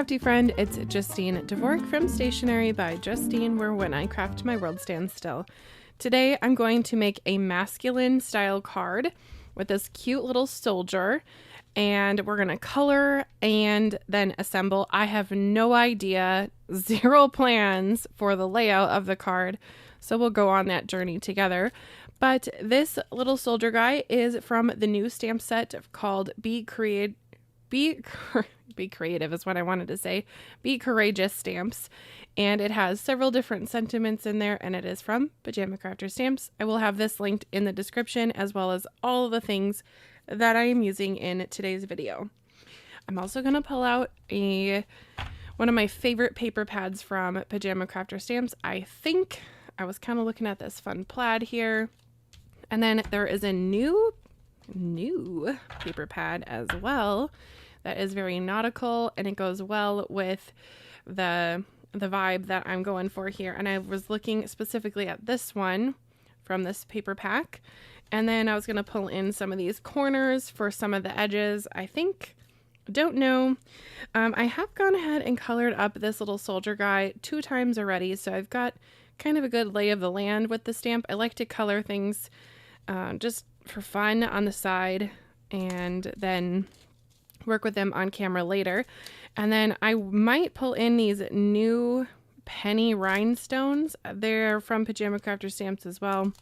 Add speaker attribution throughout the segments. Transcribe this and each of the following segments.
Speaker 1: crafty friend, it's Justine Dvorak from Stationery by Justine, where when I craft my world stands still. Today I'm going to make a masculine style card with this cute little soldier, and we're going to color and then assemble. I have no idea, zero plans for the layout of the card, so we'll go on that journey together. But this little soldier guy is from the new stamp set called Be Creative is what I wanted to say. Be Courageous stamps. And it has several different sentiments in there, and it is from Pajama Crafter Stamps. I will have this linked in the description, as well as all of the things that I am using in today's video. I'm also going to pull out one of my favorite paper pads from Pajama Crafter Stamps. I think I was kind of looking at this fun plaid here. And then there is a new paper pad as well that is very nautical, and it goes well with the vibe that I'm going for here. And I was looking specifically at this one from this paper pack, and then I was going to pull in some of these corners for some of the edges. Don't know. I have gone ahead and colored up this little soldier guy 2 times already, so I've got kind of a good lay of the land with the stamp. I like to color things just for fun on the side, and then work with them on camera later. And then I might pull in these new penny rhinestones. They're from Pajama Crafter Stamps as well.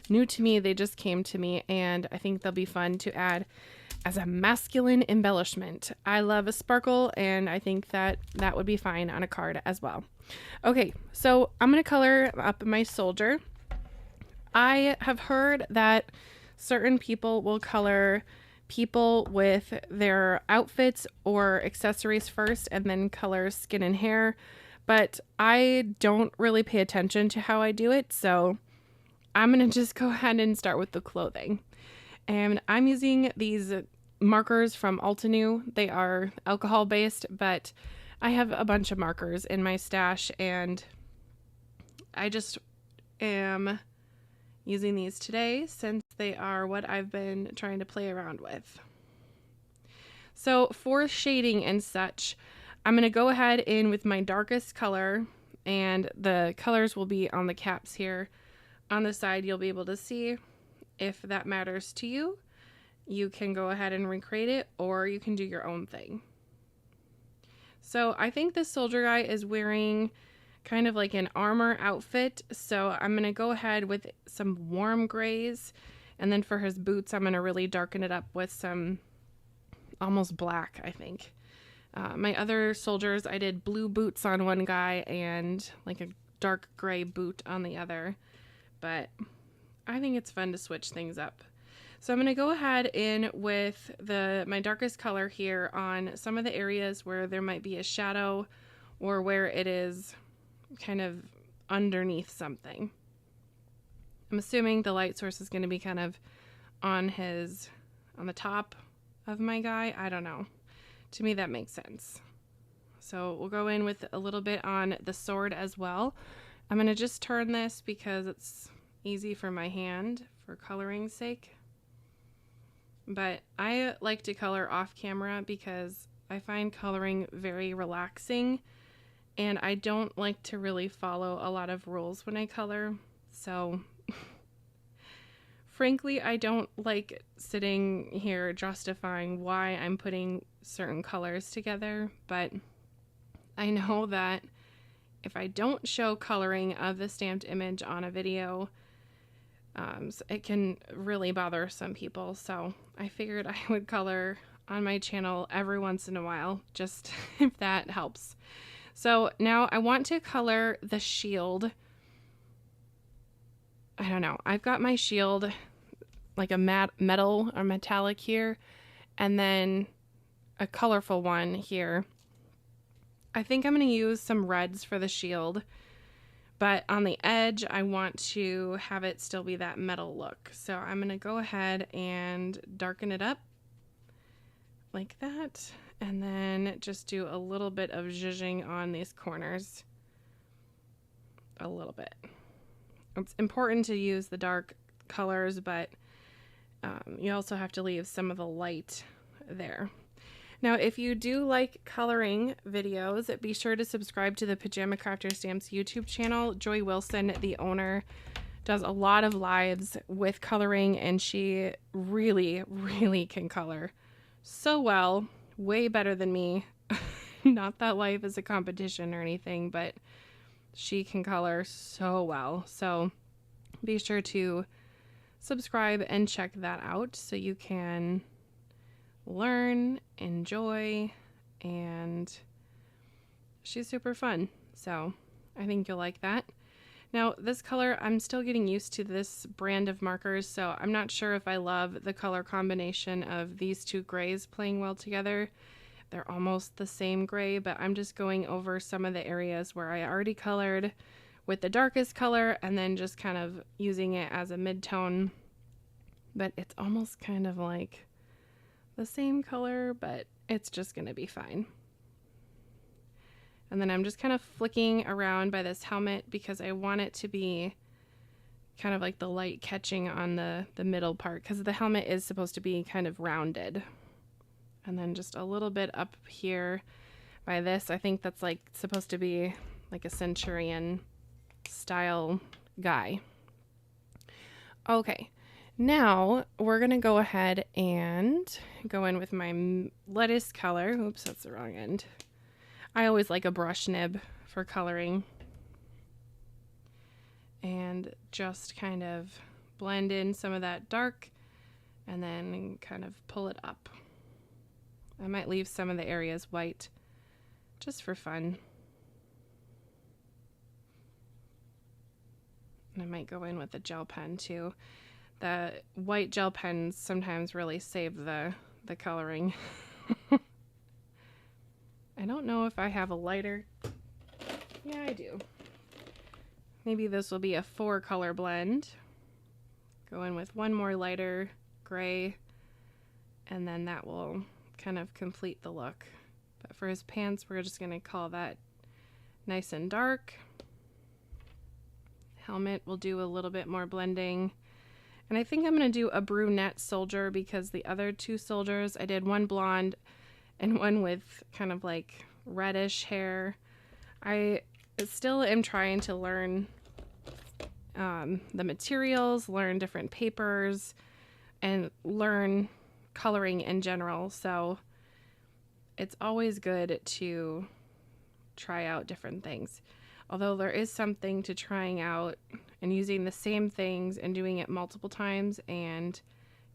Speaker 1: New to me, they just came to me, and I think they'll be fun to add as a masculine embellishment. I love a sparkle, and I think that would be fine on a card as well. Okay, so I'm going to color up my soldier. I have heard that certain people will color people with their outfits or accessories first and then color skin and hair, but I don't really pay attention to how I do it, so I'm going to just go ahead and start with the clothing. And I'm using these markers from Altenew. They are alcohol based, but I have a bunch of markers in my stash, and I just am using these today since they are what I've been trying to play around with. So for shading and such, I'm going to go ahead in with my darkest color, and the colors will be on the caps here. On the side, you'll be able to see. If that matters to you, you can go ahead and recreate it, or you can do your own thing. So I think this soldier guy is wearing kind of like an armor outfit, so I'm going to go ahead with some warm grays, and then for his boots I'm going to really darken it up with some almost black, I think. My other soldiers, I did blue boots on one guy and like a dark gray boot on the other, but I think it's fun to switch things up. So I'm going to go ahead in with my darkest color here on some of the areas where there might be a shadow or where it is kind of underneath something. I'm assuming the light source is going to be kind of on the top of my guy. I don't know. To me, that makes sense. So we'll go in with a little bit on the sword as well. I'm going to just turn this because it's easy for my hand for coloring's sake. But I like to color off camera because I find coloring very relaxing, and I don't like to really follow a lot of rules when I color. So frankly, I don't like sitting here justifying why I'm putting certain colors together, but I know that if I don't show coloring of the stamped image on a video, it can really bother some people. So I figured I would color on my channel every once in a while, just if that helps. So now I want to color the shield. I don't know. I've got my shield like a metal or metallic here, and then a colorful one here. I think I'm going to use some reds for the shield, but on the edge I want to have it still be that metal look. So I'm going to go ahead and darken it up like that, and then just do a little bit of zhuzhing on these corners. A little bit. It's important to use the dark colors, but you also have to leave some of the light there. Now, if you do like coloring videos, be sure to subscribe to the Pajama Crafter Stamps YouTube channel. Joy Wilson, the owner, does a lot of lives with coloring, and she really, really can color so well, way better than me. Not that life is a competition or anything, but she can color so well. So be sure to subscribe and check that out so you can learn, enjoy, and she's super fun. So I think you'll like that. Now, this color, I'm still getting used to this brand of markers, so I'm not sure if I love the color combination of these two grays playing well together. They're almost the same gray, but I'm just going over some of the areas where I already colored with the darkest color and then just kind of using it as a mid-tone. But it's almost kind of like the same color, but it's just going to be fine. And then I'm just kind of flicking around by this helmet because I want it to be kind of like the light catching on the middle part, because the helmet is supposed to be kind of rounded. And then just a little bit up here by this, I think that's like supposed to be like a centurion style guy. Okay, now we're gonna go ahead and go in with my lettuce color. Oops, that's the wrong end. I always like a brush nib for coloring. And just kind of blend in some of that dark and then kind of pull it up. I might leave some of the areas white just for fun. And I might go in with a gel pen too. The white gel pens sometimes really save the coloring. I don't know if I have a lighter. Yeah, I do. Maybe this will be a 4-color blend. Go in with one more lighter gray, and then that will kind of complete the look. But for his pants, we're just going to call that nice and dark. Helmet, we'll do a little bit more blending. And I think I'm going to do a brunette soldier because the other two soldiers, I did one blonde and one with kind of like reddish hair. I still am trying to learn the materials, learn different papers, and learn coloring in general. So it's always good to try out different things. Although there is something to trying out and using the same things and doing it multiple times and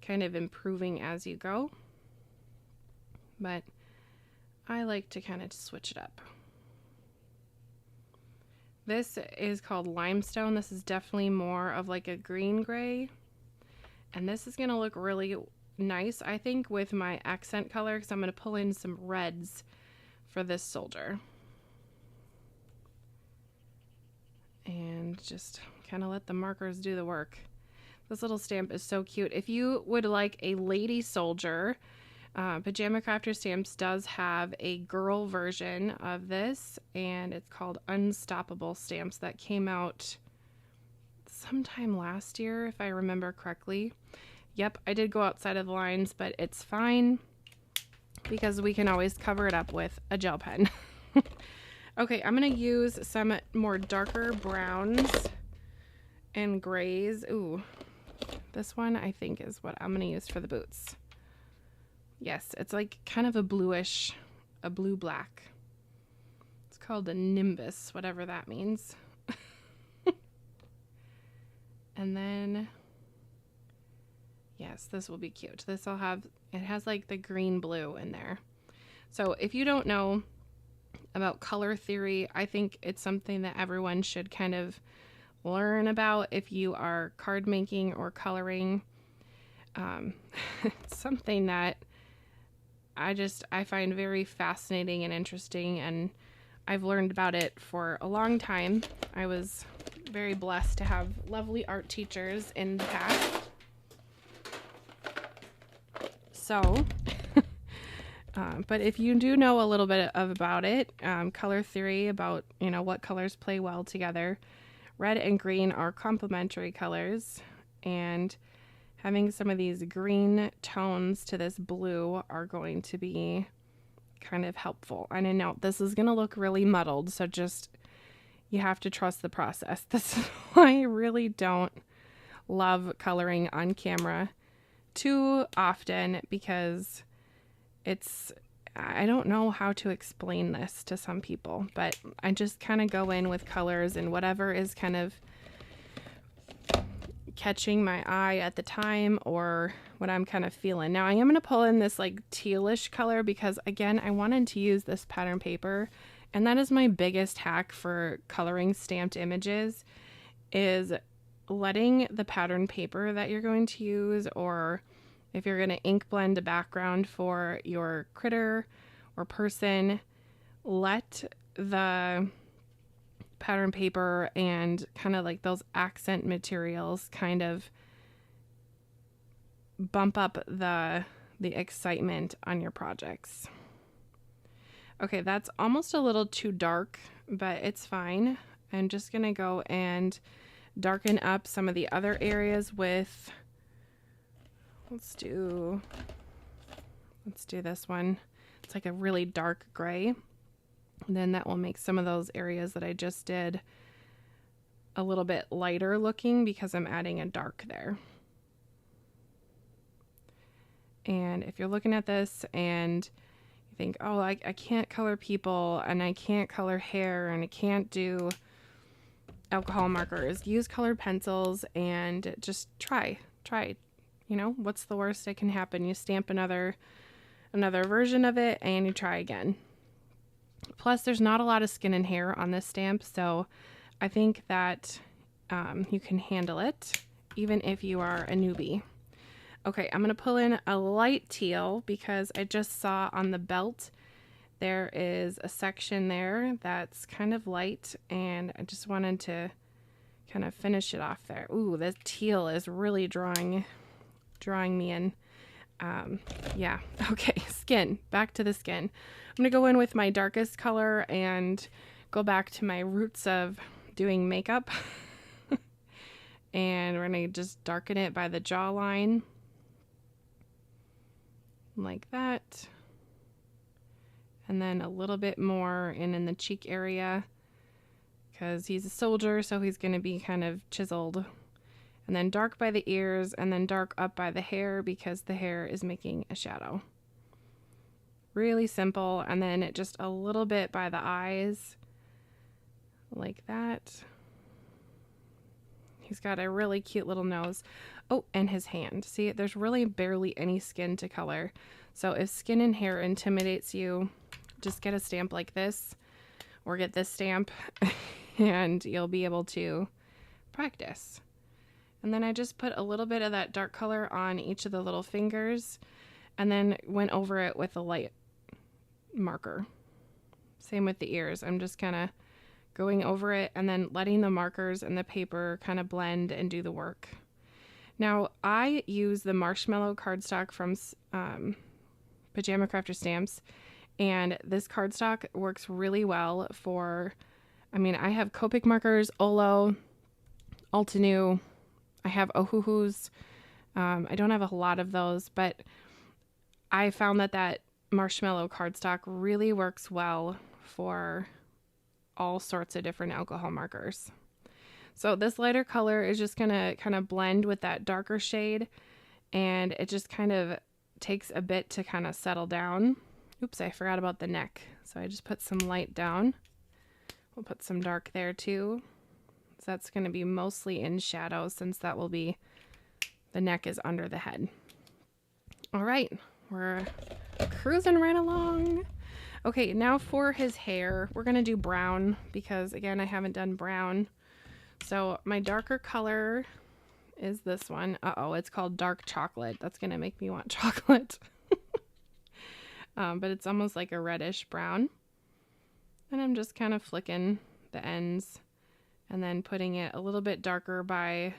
Speaker 1: kind of improving as you go. But I like to kind of switch it up. This is called limestone. This is definitely more of like a green gray. And this is going to look really nice, I think, with my accent color, because I'm going to pull in some reds for this soldier. And just kind of let the markers do the work. This little stamp is so cute. If you would like a lady soldier, Pajama Crafter Stamps does have a girl version of this, and it's called Unstoppable Stamps. That came out sometime last year, if I remember correctly. Yep, I did go outside of the lines, but it's fine because we can always cover it up with a gel pen. Okay, I'm going to use some more darker browns and grays. Ooh, this one I think is what I'm going to use for the boots. Yes, it's like kind of a bluish, a blue-black. It's called a nimbus, whatever that means. And then, yes, this will be cute. This will have, it has like the green-blue in there. So if you don't know about color theory, I think it's something that everyone should kind of learn about if you are card making or coloring. It's something that I find very fascinating and interesting, and I've learned about it for a long time. I was very blessed to have lovely art teachers in the past. So, but if you do know a little bit about it, color theory, about, you know, what colors play well together, red and green are complementary colors, and having some of these green tones to this blue are going to be kind of helpful. And I know this is going to look really muddled, so just, you have to trust the process. This is why I really don't love coloring on camera too often, because I don't know how to explain this to some people, but I just kind of go in with colors and whatever is kind of catching my eye at the time or what I'm kind of feeling. Now I am going to pull in this like tealish color because, again, I wanted to use this pattern paper, and that is my biggest hack for coloring stamped images, is letting the pattern paper that you're going to use, or if you're going to ink blend a background for your critter or person, let the pattern paper and kind of like those accent materials kind of bump up the excitement on your projects. Okay, that's almost a little too dark, but it's fine. I'm just going to go and darken up some of the other areas with, let's do this one. It's like a really dark gray. And then that will make some of those areas that I just did a little bit lighter looking because I'm adding a dark there. And if you're looking at this and you think, oh, I can't color people and I can't color hair and I can't do alcohol markers, use colored pencils and just try. You know, what's the worst that can happen? You stamp another version of it and you try again. Plus, there's not a lot of skin and hair on this stamp, so I think that you can handle it, even if you are a newbie. Okay, I'm going to pull in a light teal because I just saw on the belt there is a section there that's kind of light, and I just wanted to kind of finish it off there. Ooh, this teal is really drawing me in. Yeah, okay, skin. Back to the skin. I'm going to go in with my darkest color and go back to my roots of doing makeup. And we're going to just darken it by the jawline. Like that. And then a little bit more in the cheek area, because he's a soldier, so he's going to be kind of chiseled. And then dark by the ears, and then dark up by the hair because the hair is making a shadow. Really simple. And then just a little bit by the eyes, like that. He's got a really cute little nose. Oh, and his hand. See, there's really barely any skin to color. So if skin and hair intimidates you, just get a stamp like this, or get this stamp, and you'll be able to practice. And then I just put a little bit of that dark color on each of the little fingers, and then went over it with a light marker. Same with the ears. I'm just kind of going over it and then letting the markers and the paper kind of blend and do the work. Now, I use the marshmallow cardstock from Pajama Crafter Stamps, and this cardstock works really well for, I have Copic markers, Olo, Altenew, I have Ohuhus. I don't have a lot of those, but I found that marshmallow cardstock really works well for all sorts of different alcohol markers. So this lighter color is just going to kind of blend with that darker shade, and it just kind of takes a bit to kind of settle down. Oops, I forgot about the neck. So I just put some light down. We'll put some dark there too. So that's going to be mostly in shadow, since that will be, the neck is under the head. All right, we're cruising right along. Okay, now for his hair, we're going to do brown because, again, I haven't done brown. So my darker color is this one. Uh-oh, it's called dark chocolate. That's going to make me want chocolate. But it's almost like a reddish brown. And I'm just kind of flicking the ends and then putting it a little bit darker by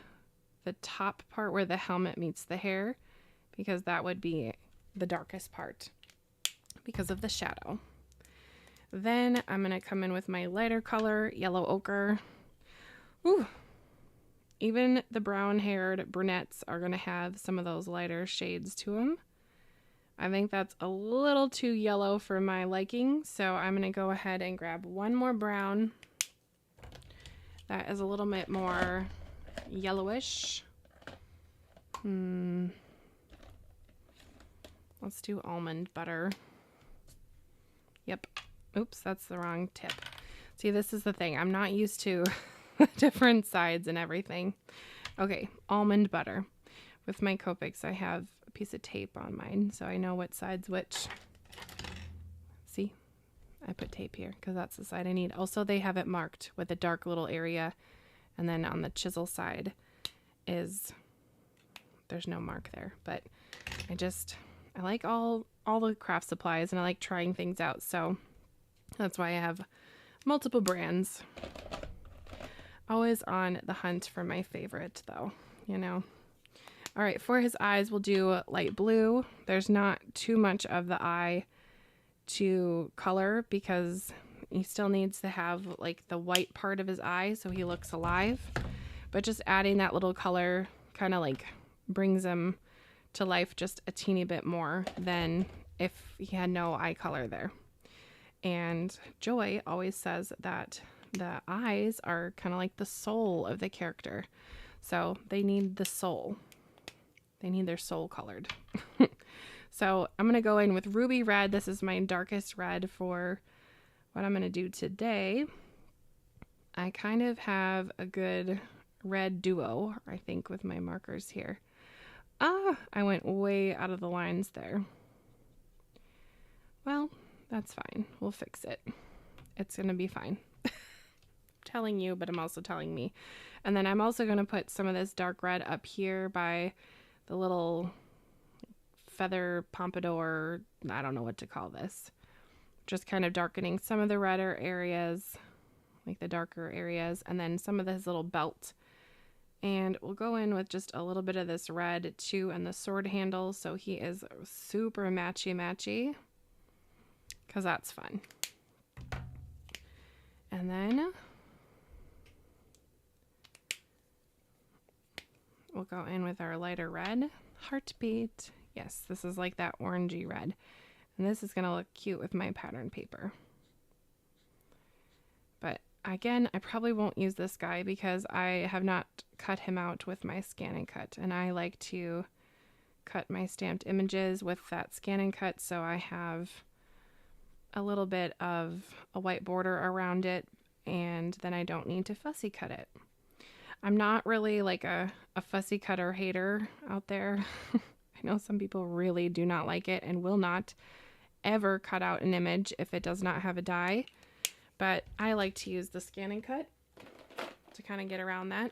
Speaker 1: the top part where the helmet meets the hair, because that would be the darkest part because of the shadow. Then I'm going to come in with my lighter color, yellow ochre. Ooh, even the brown-haired brunettes are going to have some of those lighter shades to them. I think that's a little too yellow for my liking, so I'm going to go ahead and grab one more brown that is a little bit more yellowish. Let's do almond butter. Yep. Oops, that's the wrong tip. See, this is the thing. I'm not used to different sides and everything. Okay, almond butter. With my Copics, I have a piece of tape on mine, so I know what side's which. See? I put tape here because that's the side I need. Also, they have it marked with a dark little area, and then on the chisel side there's no mark there. But I like all the craft supplies, and I like trying things out, so that's why I have multiple brands. Always on the hunt for my favorite, though, you know. All right, for his eyes, we'll do light blue. There's not too much of the eye to color because he still needs to have like the white part of his eye so he looks alive. But just adding that little color kind of like brings him to life just a teeny bit more than if he had no eye color there. And Joy always says that the eyes are kind of like the soul of the character. So they need the soul. They need their soul colored. So I'm going to go in with ruby red. This is my darkest red for what I'm going to do today. I kind of have a good red duo, I think, with my markers here. I went way out of the lines there. Well, that's fine. We'll fix it. It's going to be fine. Telling you, but I'm also telling me. And then I'm also going to put some of this dark red up here by the little feather pompadour. I don't know what to call this. Just kind of darkening some of the redder areas, like the darker areas, and then some of his little belt. And we'll go in with just a little bit of this red too and the sword handle, so he is super matchy because that's fun. And then we'll go in with our lighter red. Heartbeat. Yes, this is like that orangey red. And this is going to look cute with my pattern paper. But again, I probably won't use this guy because I have not cut him out with my scan and cut. And I like to cut my stamped images with that scan and cut, so I have a little bit of a white border around it, and then I don't need to fussy cut it. I'm not really like a fussy cutter hater out there. I know some people really do not like it and will not ever cut out an image if it does not have a die. But I like to use the scan and cut to kind of get around that.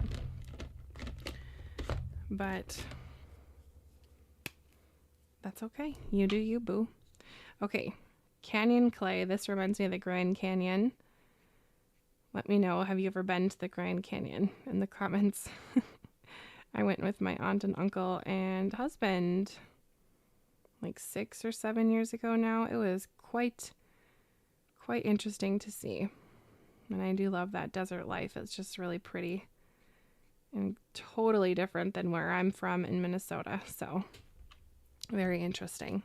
Speaker 1: But that's okay. You do you, boo. Okay, Canyon clay. This reminds me of the Grand Canyon. Let me know, have you ever been to the Grand Canyon in the comments? I went with my aunt and uncle and husband like 6 or 7 years ago now. It was quite interesting to see. And I do love that desert life. It's just really pretty and totally different than where I'm from in Minnesota. So very interesting.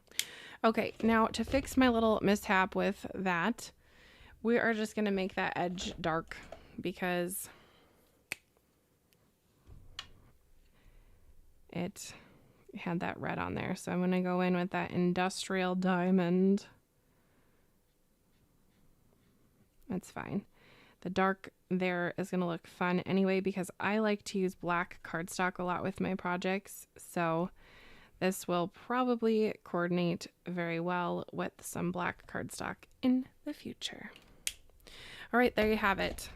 Speaker 1: Okay, now to fix my little mishap with that, we are just going to make that edge dark because it had that red on there. So I'm going to go in with that industrial diamond. That's fine. The dark there is going to look fun anyway because I like to use black cardstock a lot with my projects. So this will probably coordinate very well with some black cardstock in the future. All right, there you have it.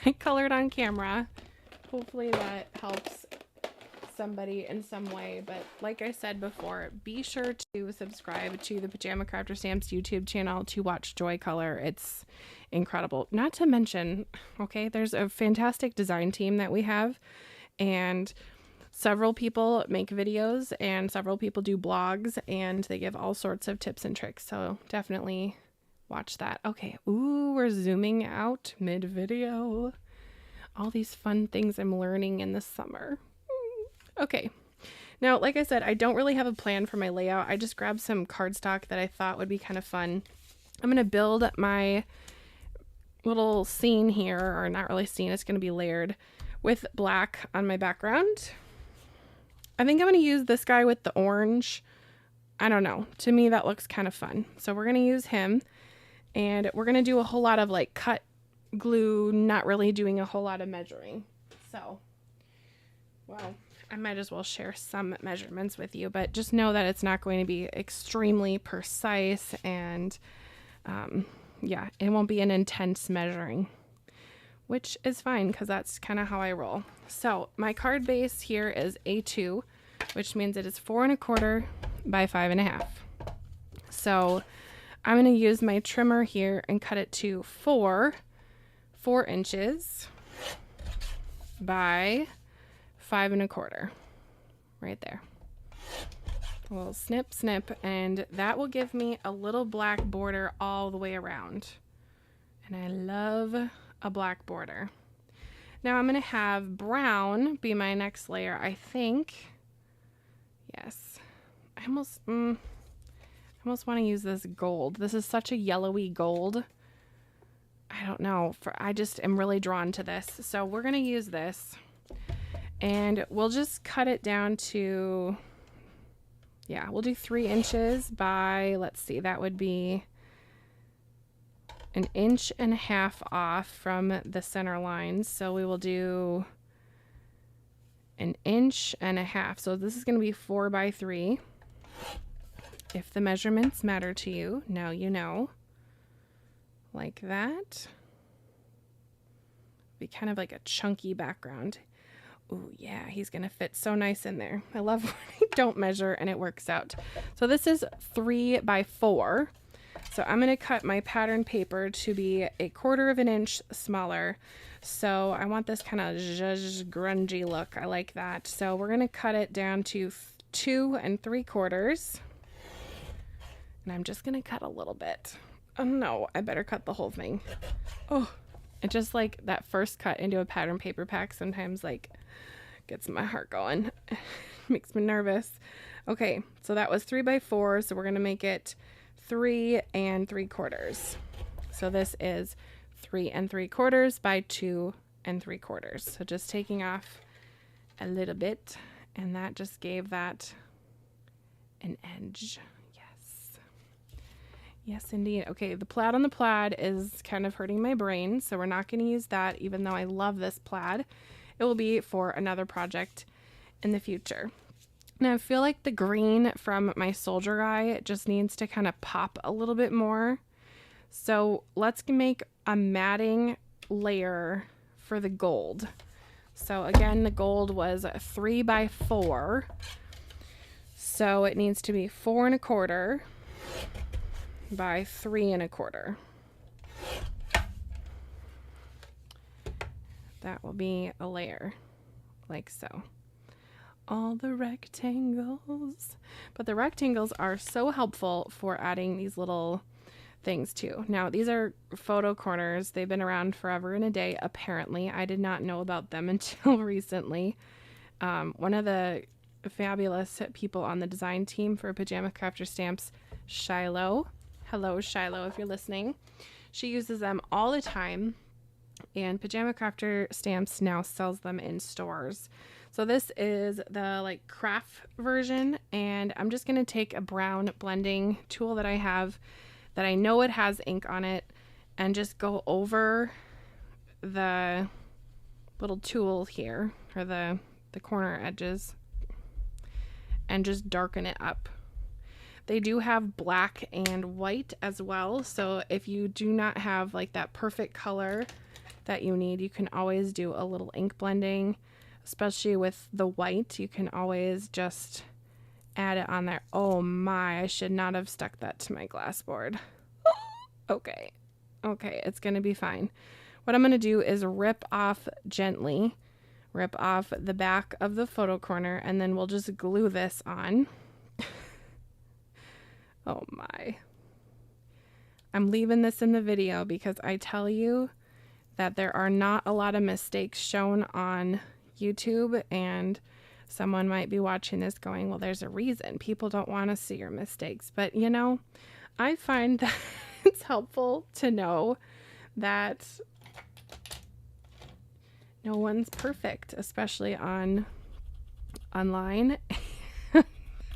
Speaker 1: I colored on camera. Hopefully that helps somebody in some way. But like I said before, be sure to subscribe to the Pajama Crafter Stamps YouTube channel to watch Joy color. It's incredible. Not to mention, okay, there's a fantastic design team that we have, and several people make videos and several people do blogs, and they give all sorts of tips and tricks. So definitely watch that. Okay. Ooh, we're zooming out mid-video. All these fun things I'm learning in the summer. Okay. Now, like I said, I don't really have a plan for my layout. I just grabbed some cardstock that I thought would be kind of fun. I'm going to build my little scene here, or not really scene, it's going to be layered with black on my background. I think I'm going to use this guy with the orange. I don't know. To me, that looks kind of fun. So we're going to use him, and we're going to do a whole lot of like cut glue, not really doing a whole lot of measuring. So, well, I might as well share some measurements with you, but just know that it's not going to be extremely precise, and yeah, it won't be an intense measuring, which is fine because that's kind of how I roll. So my card base here is A2, which means it is 4 1/4 by 5 1/2. So I'm going to use my trimmer here and cut it to 4 inches by 5 1/4, right there. A little snip, snip, and that will give me a little black border all the way around. And I love a black border. Now I'm going to have brown be my next layer, I think. Yes. I almost want to use this gold. This is such a yellowy gold. I don't know. I just am really drawn to this. So we're going to use this. And we'll just cut it down to, yeah, we'll do 3 inches by, let's see, that would be 1.5 inches off from the center line. So we will do 1.5 inches. So this is going to be 4 by 3. If the measurements matter to you, now you know. Like that. Be kind of like a chunky background. Oh yeah, he's gonna fit so nice in there. I love when I don't measure and it works out. So this is 3 by 4. So I'm gonna cut my pattern paper to be 1/4 inch smaller. So I want this kind of grungy look. I like that. So we're gonna cut it down to 2 3/4. And I'm just gonna cut a little bit. Oh no, I better cut the whole thing. Oh, it just like that first cut into a pattern paper pack sometimes like gets my heart going. Makes me nervous. Okay, so that was 3 by 4. So we're gonna make it 3 3/4. So this is 3 3/4 by 2 3/4. So just taking off a little bit, and that just gave that an edge. Yes, indeed. Okay, the plaid on the plaid is kind of hurting my brain, so we're not going to use that, even though I love this plaid. It will be for another project in the future. Now, I feel like the green from my soldier guy just needs to kind of pop a little bit more. So let's make a matting layer for the gold. So again, the gold was 3 by 4. So it needs to be 4 1/4 by 3 1/4. That will be a layer like so. All the rectangles. But the rectangles are so helpful for adding these little things too. Now, these are photo corners. They've been around forever and a day, apparently. I did not know about them until recently. One of the fabulous people on the design team for Pajama Crafter Stamps, Shiloh. Hello, Shiloh, if you're listening. She uses them all the time, and Pajama Crafter Stamps now sells them in stores. So this is the like craft version, and I'm just going to take a brown blending tool that I have that I know it has ink on it, and just go over the little tool here, or the corner edges, and just darken it up. They do have black and white as well, so if you do not have like that perfect color that you need, you can always do a little ink blending, especially with the white. You can always just add it on there. Oh my, I should not have stuck that to my glass board. Okay, it's gonna be fine. What I'm gonna do is rip off gently, rip off the back of the photo corner, and then we'll just glue this on. Oh my. I'm leaving this in the video because I tell you that there are not a lot of mistakes shown on YouTube, and Someone might be watching this going, well, there's a reason. People don't want to see your mistakes. But, you know, I find that it's helpful to know that no one's perfect, especially online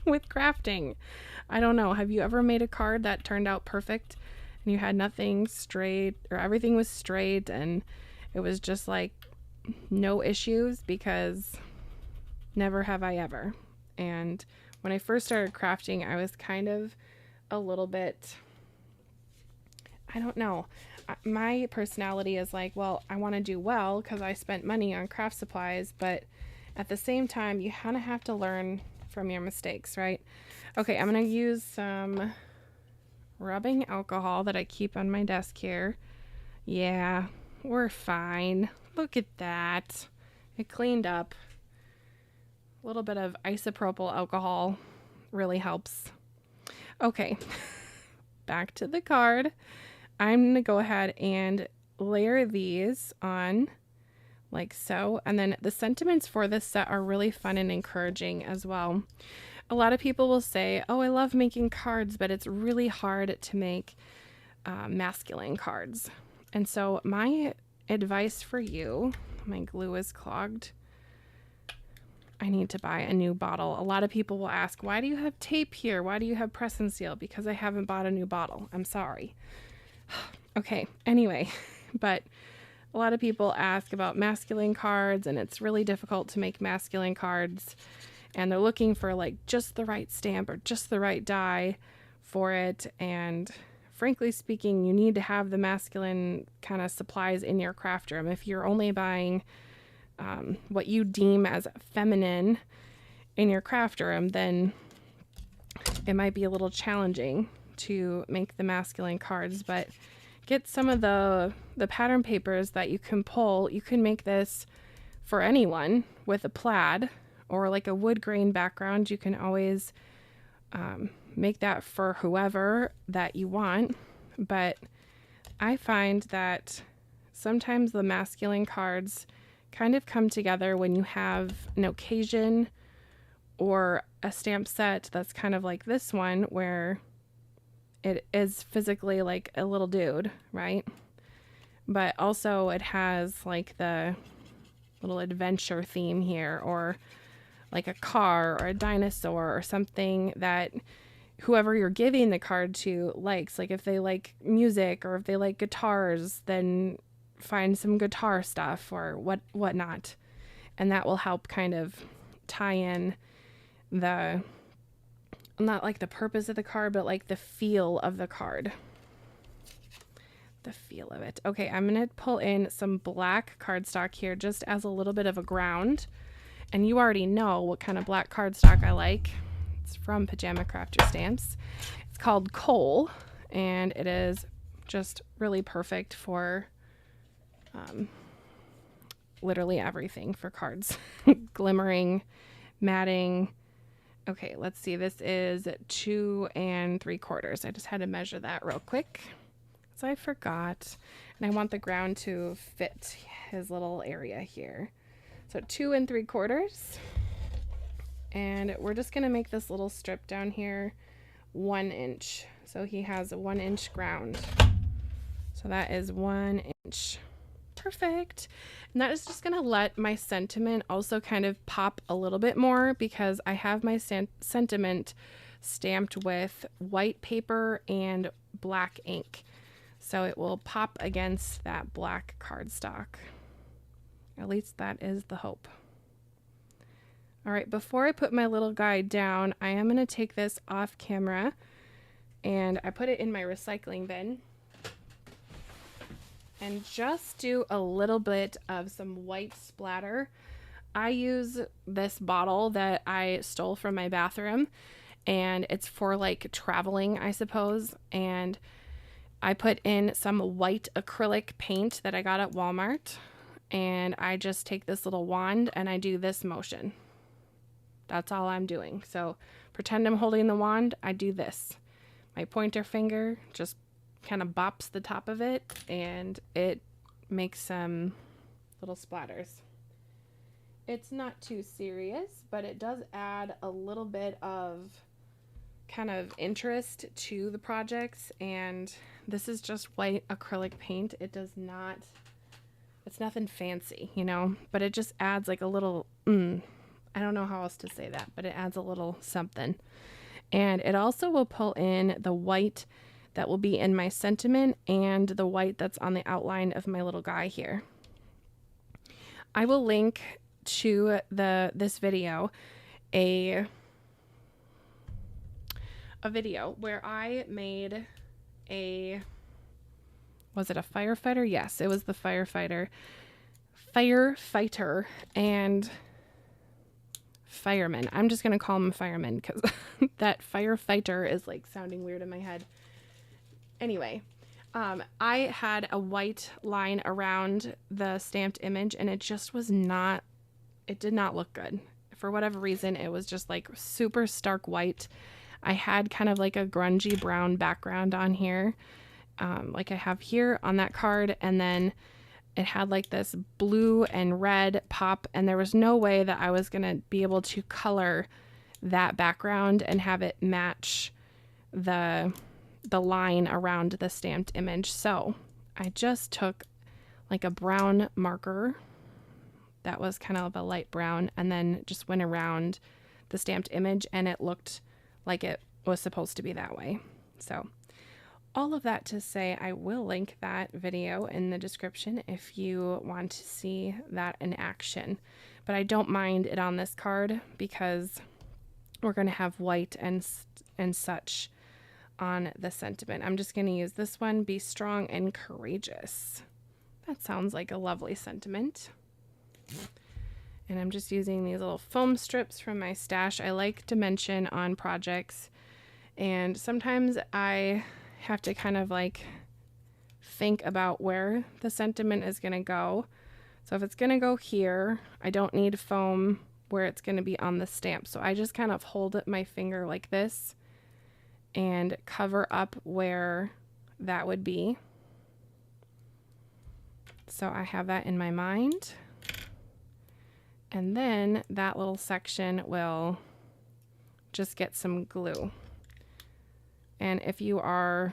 Speaker 1: with crafting. I don't know. Have you ever made a card that turned out perfect and you had nothing straight, or everything was straight and it was just like no issues? Because never have I ever. And when I first started crafting, I was kind of a little bit, I don't know. My personality is like, well, I want to do well because I spent money on craft supplies, but at the same time, you kind of have to learn from your mistakes, right? Okay, I'm going to use some rubbing alcohol that I keep on my desk here. Yeah, we're fine. Look at that. It cleaned up. A little bit of isopropyl alcohol really helps. Okay, back to the card. I'm going to go ahead and layer these on like so. And then the sentiments for this set are really fun and encouraging as well. A lot of people will say, oh, I love making cards, but it's really hard to make masculine cards. And so my advice for you, my glue is clogged. I need to buy a new bottle. A lot of people will ask, why do you have tape here? Why do you have press and seal? Because I haven't bought a new bottle. I'm sorry. Okay, anyway, but a lot of people ask about masculine cards, and it's really difficult to make masculine cards, and they're looking for like just the right stamp or just the right die for it. And frankly speaking, you need to have the masculine kind of supplies in your craft room. If you're only buying what you deem as feminine in your craft room, then it might be a little challenging to make the masculine cards. But get some of the pattern papers that you can pull. You can make this for anyone with a plaid or like a wood grain background. You can always make that for whoever that you want. But I find that sometimes the masculine cards kind of come together when you have an occasion or a stamp set that's kind of like this one, where it is physically like a little dude, right? But also it has like the little adventure theme here, or like a car or a dinosaur or something that whoever you're giving the card to likes. Like if they like music or if they like guitars, then find some guitar stuff or whatnot, and that will help kind of tie in the, not like the purpose of the card, but like the feel of the card, the feel of it. Okay, I'm gonna pull in some black cardstock here just as a little bit of a ground, and you already know what kind of black cardstock I like. It's from Pajama Crafter Stamps. It's called Coal, and it is just really perfect for literally everything for cards. Glimmering, matting. Okay, let's see. This is 2 3/4. I just had to measure that real quick, so I forgot. And I want the ground to fit his little area here. So 2 3/4. And we're just gonna make this little strip down here 1 inch. So he has a 1 inch ground. So that is 1 inch. Perfect. And that is just going to let my sentiment also kind of pop a little bit more, because I have my sentiment stamped with white paper and black ink. So it will pop against that black cardstock. At least that is the hope. All right, before I put my little guy down, I am going to take this off camera, and I put it in my recycling bin. And just do a little bit of some white splatter. I use this bottle that I stole from my bathroom, and it's for like traveling, I suppose. And I put in some white acrylic paint that I got at Walmart, and I just take this little wand and I do this motion. That's all I'm doing. So pretend I'm holding the wand. I do this. My pointer finger just kind of bops the top of it, and it makes some little splatters. It's not too serious, but it does add a little bit of kind of interest to the projects. And this is just white acrylic paint. It does not, it's nothing fancy, you know, but it just adds like a little, I don't know how else to say that, but it adds a little something. And it also will pull in the white that will be in my sentiment and the white that's on the outline of my little guy here. I will link to this video a video where I made was it a firefighter? Yes, it was the firefighter and fireman. I'm just gonna call him fireman because that firefighter is like sounding weird in my head. Anyway, I had a white line around the stamped image and it just was not, it did not look good. For whatever reason, it was just like super stark white. I had kind of like a grungy brown background on here, like I have here on that card, and then it had like this blue and red pop, and there was no way that I was gonna be able to color that background and have it match the line around the stamped image. So I just took like a brown marker that was kind of a light brown and then just went around the stamped image, and it looked like it was supposed to be that way. So all of that to say, I will link that video in the description if you want to see that in action. But I don't mind it on this card because we're going to have white and such on the sentiment. I'm just going to use this one, be strong and courageous. That sounds like a lovely sentiment. And I'm just using these little foam strips from my stash. I like dimension on projects, and sometimes I have to kind of like think about where the sentiment is going to go. So if it's going to go here, I don't need foam where it's going to be on the stamp. So I just kind of hold my finger like this and cover up where that would be. So I have that in my mind. And then that little section will just get some glue. And if you are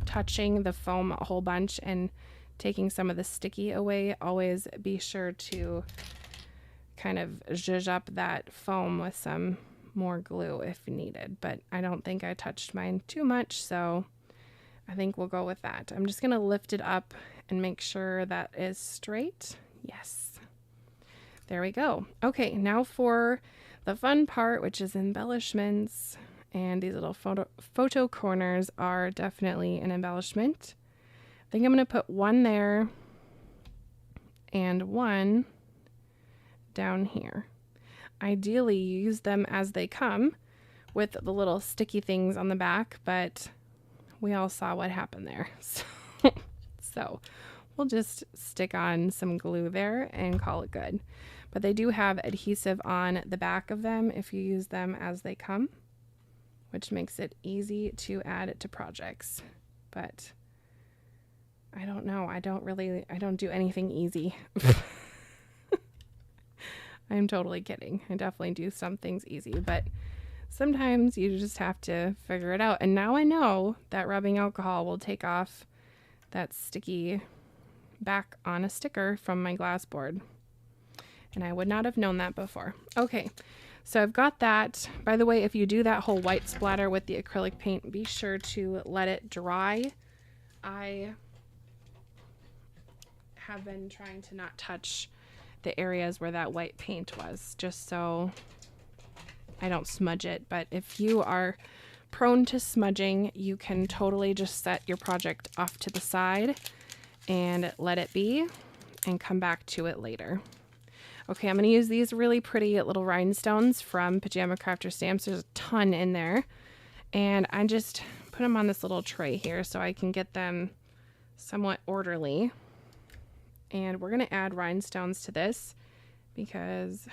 Speaker 1: touching the foam a whole bunch and taking some of the sticky away, always be sure to kind of zhuzh up that foam with some more glue if needed. But I don't think I touched mine too much, so I think we'll go with that. I'm just gonna lift it up and make sure that is straight. Yes. There we go. Okay, now for the fun part, which is embellishments. And these little photo corners are definitely an embellishment. I think I'm going to put one there and one down here. Ideally, use them as they come with the little sticky things on the back, but we all saw what happened there. So we'll just stick on some glue there and call it good. But they do have adhesive on the back of them if you use them as they come, which makes it easy to add it to projects. But I don't know. I don't do anything easy. I'm totally kidding. I definitely do some things easy, but sometimes you just have to figure it out. And now I know that rubbing alcohol will take off that sticky back on a sticker from my glass board. And I would not have known that before. Okay, so I've got that. By the way, if you do that whole white splatter with the acrylic paint, be sure to let it dry. I have been trying to not touch the areas where that white paint was, just so I don't smudge it. But if you are prone to smudging, you can totally just set your project off to the side and let it be and come back to it later. Okay, I'm going to use these really pretty little rhinestones from Pajama Crafter Stamps. There's a ton in there. And I just put them on this little tray here so I can get them somewhat orderly. And we're going to add rhinestones to this because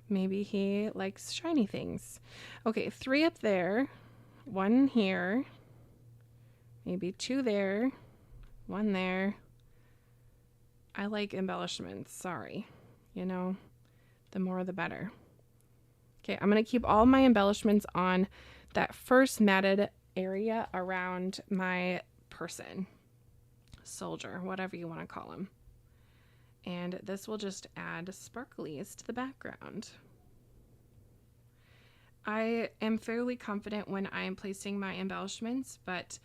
Speaker 1: maybe he likes shiny things. Okay, 3 up there, 1 here, maybe 2 there, 1 there. I like embellishments, sorry. you know, the more the better. Okay, I'm going to keep all my embellishments on that first matted area around my person, soldier, whatever you want to call him. And this will just add sparklies to the background. I am fairly confident when I am placing my embellishments, but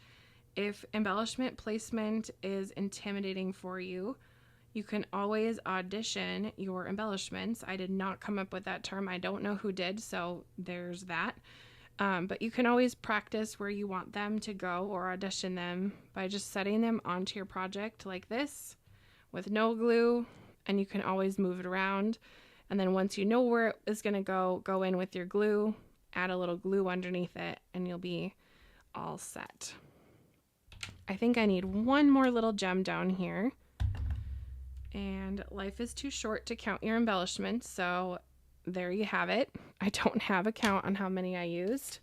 Speaker 1: if embellishment placement is intimidating for you, you can always audition your embellishments. I did not come up with that term. I don't know who did, so there's that. But you can always practice where you want them to go or audition them by just setting them onto your project like this with no glue, and you can always move it around. And then once you know where it is going to go in with your glue, add a little glue underneath it, and you'll be all set. I think I need one more little gem down here. And life is too short to count your embellishments, so there you have it. I don't have a count on how many I used.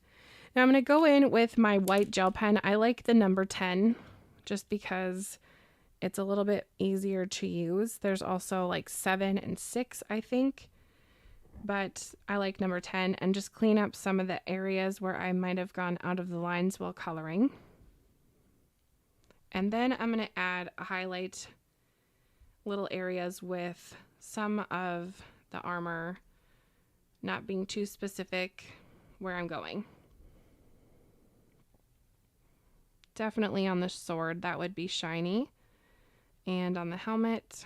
Speaker 1: Now I'm going to go in with my white gel pen. I like the number 10 just because it's a little bit easier to use. There's also like 7 and 6, I think, but I like number 10, and just clean up some of the areas where I might have gone out of the lines while coloring. And then I'm going to add a highlight little areas with some of the armor, not being too specific where I'm going. Definitely on the sword, that would be shiny, and on the helmet,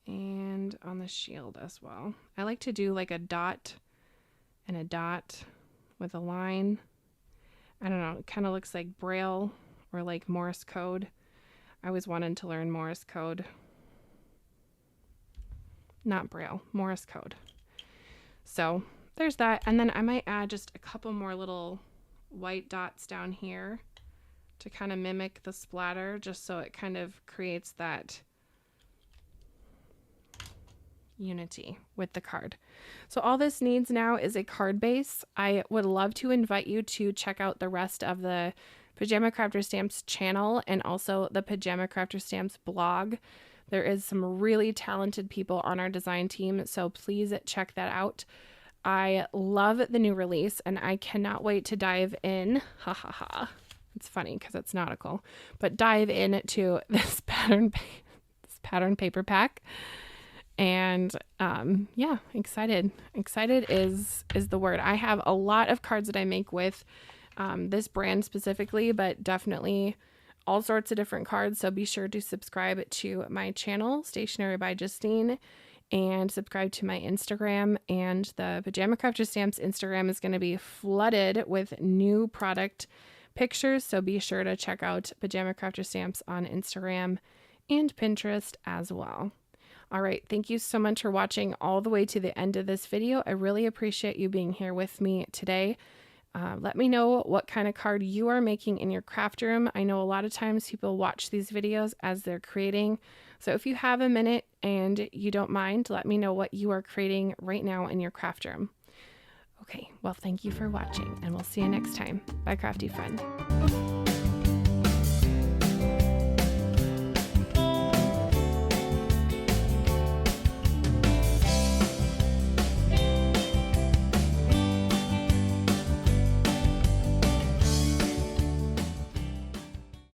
Speaker 1: and on the shield as well. I like to do like a dot and a dot with a line. I don't know, it kind of looks like Braille or like Morse code. I always wanted to learn Morse code. Not Braille, Morse code. So there's that. And then I might add just a couple more little white dots down here to kind of mimic the splatter, just so it kind of creates that unity with the card. So all this needs now is a card base. I would love to invite you to check out the rest of the Pajama Crafter Stamps channel and also the Pajama Crafter Stamps blog. There is some really talented people on our design team, so please check that out. I love the new release and I cannot wait to dive in. Ha ha ha. It's funny because it's nautical, but dive into this pattern paper pack. And yeah, excited. Excited is the word. I have a lot of cards that I make with this brand specifically, but definitely all sorts of different cards. So be sure to subscribe to my channel, Stationery by Justine, and subscribe to my Instagram. And the Pajama Crafter Stamps Instagram is going to be flooded with new product pictures. So be sure to check out Pajama Crafter Stamps on Instagram and Pinterest as well. All right, thank you so much for watching all the way to the end of this video. I really appreciate you being here with me today. Let me know what kind of card you are making in your craft room. I know a lot of times people watch these videos as they're creating. So if you have a minute and you don't mind, let me know what you are creating right now in your craft room. Okay, well, thank you for watching, and we'll see you next time. Bye, crafty friend.